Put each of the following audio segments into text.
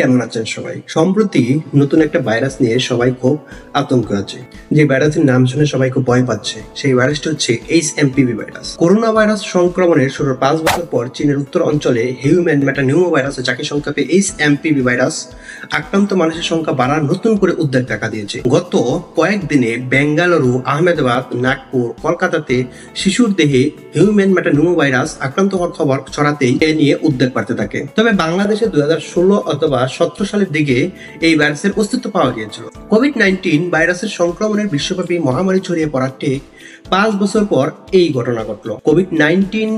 কেমন আছেন সবাই? সম্প্রতি নতুন একটা ভাইরাস নিয়ে সবাই খুব আতঙ্ক আছে। যে ভাইরাসের নাম শুনে সবাই খুব ভয় পাচ্ছে, সেই ভাইরাসটি হচ্ছে এইচএমপিভি ভাইরাস। করোনা ভাইরাস সংক্রমণের শুরুর 5 বছর পর চীনের উত্তর অঞ্চলে হিউম্যান মেটানিউমো ভাইরাস, যাকে সংক্ষেপে এইচএমপিভি ভাইরাস, আক্রান্ত মানুষের সংখ্যা বাড়ার নতুন করে উদ্বেগ দেখা দিয়েছে। গত কয়েকদিনে বেঙ্গালুরু, আহমেদাবাদ, নাগপুর, কলকাতাতে শিশুর দেহে হিউম্যান মেটানিউমো ভাইরাস আক্রান্ত হওয়ার খবর ছড়াতেই এ নিয়ে উদ্বেগ বাড়তে থাকে। তবে বাংলাদেশে 2016 অথবা 17 সালের দিকে এই ভাইরাসের অস্তিত্ব পাওয়া গিয়েছিল। কোভিড-19 ভাইরাসের সংক্রমণের বিশ্বব্যাপী মহামারী ছড়িয়ে পড়ার ঠিক 5 বছর পর এই ঘটনা ঘটল। কোভিড-19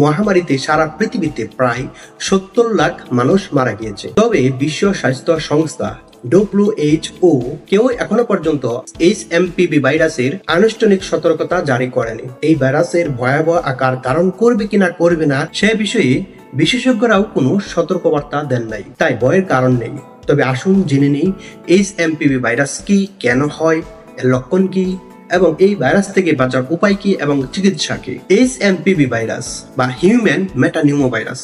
মহামারীতে সারা পৃথিবীতে প্রায় 70 লাখ মানুষ মারা গিয়েছে। তবে বিশ্ব স্বাস্থ্য সংস্থা WHO কেউ এখনো পর্যন্ত এইচএমপিভি ভাইরাসের আনুষ্ঠানিক সতর্কতা জারি করেনি। এই ভাইরাসের ভয়াবহ আকার ধারণ করবে কিনা করবে না সে বিষয়ে বিশেষজ্ঞরাও কোনো সতর্কবার্তা দেন নাই, তাই ভয়ের কারণ নেই। তবে আসুন জেনে নিই এইচএমপিভি ভাইরাস কি, কেন হয়, এর লক্ষণ কি এবং এই ভাইরাস থেকে বাঁচার উপায় কি এবং চিকিৎসা কি। এইচএমপিভি ভাইরাস বা হিউম্যান মেটানিউমো ভাইরাস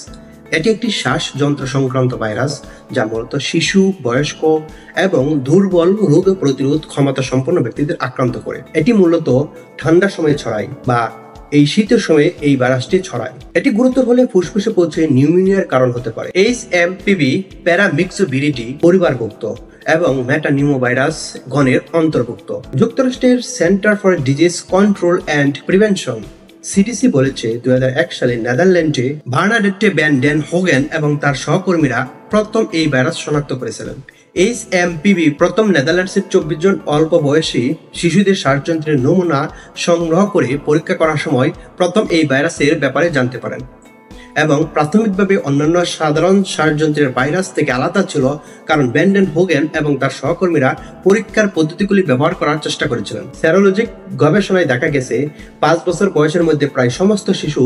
এটি একটি শ্বাসযন্ত্র সংক্রান্ত ভাইরাস, যা মূলত শিশু, বয়স্ক এবং দুর্বল রোগ প্রতিরোধ ক্ষমতা সম্পন্ন ব্যক্তিদের আক্রান্ত করে। এটি মূলত ঠান্ডার সময় ছড়ায় বা এই শীতের সময় এই ভাইরাসটি ছড়ায়। এটি গুরুতর হলে ফুসফুসে পৌঁছে নিউমোনিয়ার কারণ হতে পারে। এইচএমপিভি প্যারামিক্সোভিরিডি পরিবারভুক্ত এবং মেটানিউমো ভাইরাস গণের অন্তর্ভুক্ত। যুক্তরাষ্ট্রের centre for disease control and prevention CDC বলেছে 2001 সালে নেদারল্যান্ডে বার্নাডেট্টে ভ্যান ডেন হোগেন এবং তার সহকর্মীরা প্রথম এই ভাইরাস শনাক্ত করেছিলেন। এইচএমপিভি প্রথম নেদারল্যান্ডসের 24 জন অল্প বয়সী শিশুদের শ্বাসযন্ত্রের নমুনা সংগ্রহ করে পরীক্ষা করার সময় প্রথম এই ভাইরাসের ব্যাপারে জানতে পারেন এবং প্রাথমিকভাবে অন্যান্য সাধারণ শ্বাসযন্ত্রের ভাইরাস থেকে আলাদা ছিল, কারণ ভ্যান ডেন হোগেন এবং তার সহকর্মীরা পরীক্ষার পদ্ধতিগুলি ব্যবহার করার চেষ্টা করেছিলেন। সেরোলজিক গবেষণায় দেখা গেছে 5 বছর বয়সের মধ্যে প্রায় সমস্ত শিশু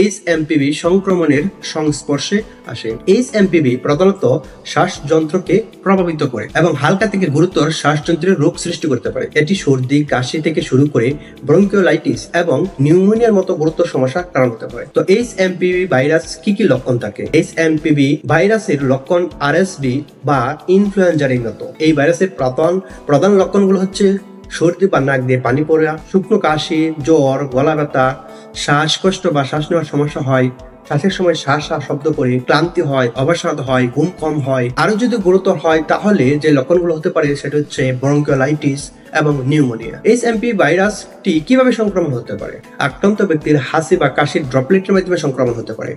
এইচএমপিভি সংক্রমণের সংস্পর্শে আসে। এইচএমপিভি প্রধানত শ্বাসযন্ত্রকে প্রভাবিত করে এবং হালকা থেকে গুরুতর শ্বাসযন্ত্রের রোগ সৃষ্টি করতে পারে। এটি সর্দি, কাশি থেকে শুরু করে ব্রঙ্কিওলাইটিস এবং নিউমোনিয়ার মতো গুরুতর সমস্যার কারণ হতে পারে। তো এইচএমপিভি ভাইরাস কি কি লক্ষণ থাকে? এইচএমপিভি ভাইরাসের লক্ষণ আরএসভি বা ইনফ্লুয়েঞ্জার মতো। এই ভাইরাসের প্রধান লক্ষণগুলো হচ্ছে সর্দি বা নাক দিয়ে পানি পড়া, শুকনো কাশি, জ্বর, গলা ব্যথা, শ্বাসকষ্ট বা শ্বাস নেওয়ার সমস্যা হয়, শ্বাসের সময় শ্বাস শব্দ করে, ক্লান্তি হয়, অবসাদ হয়, ঘুম কম হয়। আরো যদি গুরুতর হয় তাহলে যে লক্ষণগুলো হতে পারে সেটা হচ্ছে ব্রঙ্কিওলাইটিস এবং নিউমোনিয়া। এইচএমপি ভাইরাসটি কিভাবে সংক্রমণ হতে পারে? আক্রান্ত ব্যক্তির হাসি বা কাশির ড্রপলেটের মাধ্যমে সংক্রমণ হতে পারে।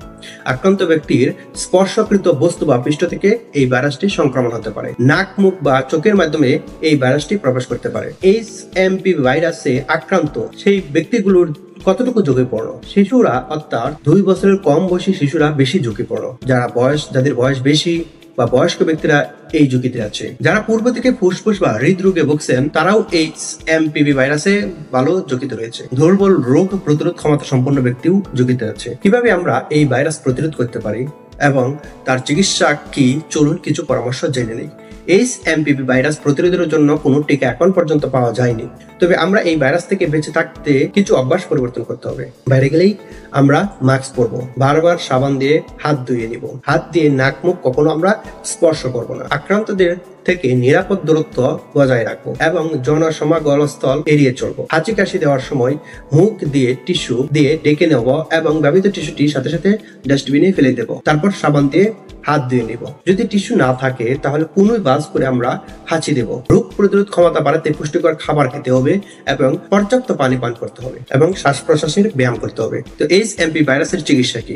আক্রান্ত ব্যক্তির স্পর্শকৃত বস্তু বা পৃষ্ঠ থেকে এই ভাইরাসটি সংক্রমণ হতে পারে। নাক, মুখ বা চোখের মাধ্যমে এই ভাইরাসটি প্রবেশ করতে পারে। এইচএমপি ভাইরাসে আক্রান্ত সেই ব্যক্তিগুলোর কতটুকু ঝুঁকিপূর্ণ? শিশুরা, অর্থাৎ 2 বছরের কম বয়সী শিশুরা বেশি ঝুঁকিপূর্ণ। যাদের বয়স বেশি বা বয়স্ক ব্যক্তিরা এই ঝুঁকিতে আছে। যারা পূর্ব থেকে ফুসফুস বা হৃদরোগে ভুগছেন তারাও এইচএমপিভি ভাইরাসে ভালো ঝুঁকিতে রয়েছে। দুর্বল রোগ প্রতিরোধ ক্ষমতা সম্পন্ন ব্যক্তিও ঝুঁকিতে আছে। কিভাবে আমরা এই ভাইরাস প্রতিরোধ করতে পারি এবং তার চিকিৎসা কি, চলুন কিছু পরামর্শ জেনে নিই। এইচএমপিভি ভাইরাস প্রতিরোধের জন্য কোনো টিকা এখন পর্যন্ত পাওয়া যায়নি। তবে আমরা এই ভাইরাস থেকে বেঁচে থাকতে কিছু অভ্যাস পরিবর্তন করতে হবে। বাইরে গেলেই আমরা মাস্ক পরবো, বারবার সাবান দিয়ে হাত ধুয়ে নিব, হাত দিয়ে নাক মুখ কখনো আমরা স্পর্শ করব না, আক্রান্তদের থেকে নিরাপদ দূরত্ব বজায় রাখবো এবং জনসমাগম স্থল এড়িয়ে চলবো। হাঁচি কাশি দেওয়ার সময় মুখ দিয়ে টিস্যু দিয়ে ডেকে নেব এবং ব্যবহৃত টিস্যুটি সাথে সাথে ডাস্টবিনে ফেলে দেব। তারপর সাবান দিয়ে হাত ধুয়ে নিব। যদি টিস্যু না থাকে তাহলে কোনোই বাস করে আমরা হাঁচি দেব। রোগ প্রতিরোধ ক্ষমতা বাড়াতে পুষ্টিকর খাবার খেতে হবে এবং পর্যাপ্ত পানি পান করতে হবে এবং শ্বাস প্রশ্বাসের ব্যায়াম করতে হবে। তো এইচএমপি ভাইরাসের চিকিৎসা কি?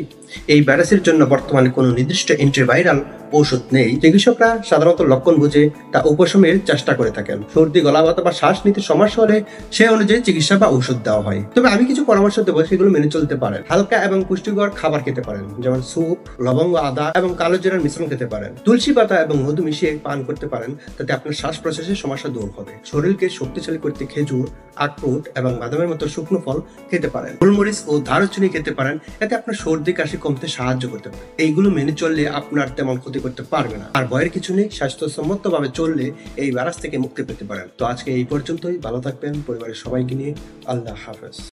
এই ভাইরাসের জন্য বর্তমানে কোনো নির্দিষ্ট অ্যান্টিভাইরাল ঔষধ নেই। চিকিৎসকরা সাধারণত লক্ষণ বুঝে তা উপশমের চেষ্টা করে থাকেন। সর্দি, গলা ব্যথা বা শ্বাস নিতে সমস্যা হলে সে অনুযায়ী চিকিৎসা বা ঔষধ দেওয়া হয়। তবে আমি কিছু পরামর্শ দেবো, সেগুলো মেনে চলতে পারেন। হালকা এবং পুষ্টিকর খাবার খেতে পারেন, যেমন স্যুপ, লবঙ্গ, আদা এবং কালো জিরার মিশ্রণ খেতে পারেন। তুলসী পাতা এবং মধু মিশিয়ে পান করতে পারেন, তাতে আপনার শ্বাস প্রশ্বাসের সমস্যা দূর হবে। শরীরকে শক্তিশালী করতে খেজুর, আখরোট এবং বাদামের মতো শুকনো ফল খেতে পারেন। গোলমরিচ ও দারুচিনি খেতে পারেন, এতে আপনার সর্দি কাশি কমতে সাহায্য করতে পারে। এইগুলো মেনে চললে আপনার তেমন ক্ষতি করতে পারবে না। আর ভয়ের কিছু নেই, স্বাস্থ্যসম্মত ভাবে চললে এই ভাইরাস থেকে মুক্তি পেতে পারেন। তো আজকে এই পর্যন্তই। ভালো থাকবেন পরিবারের সবাইকে নিয়ে। আল্লাহ হাফেজ।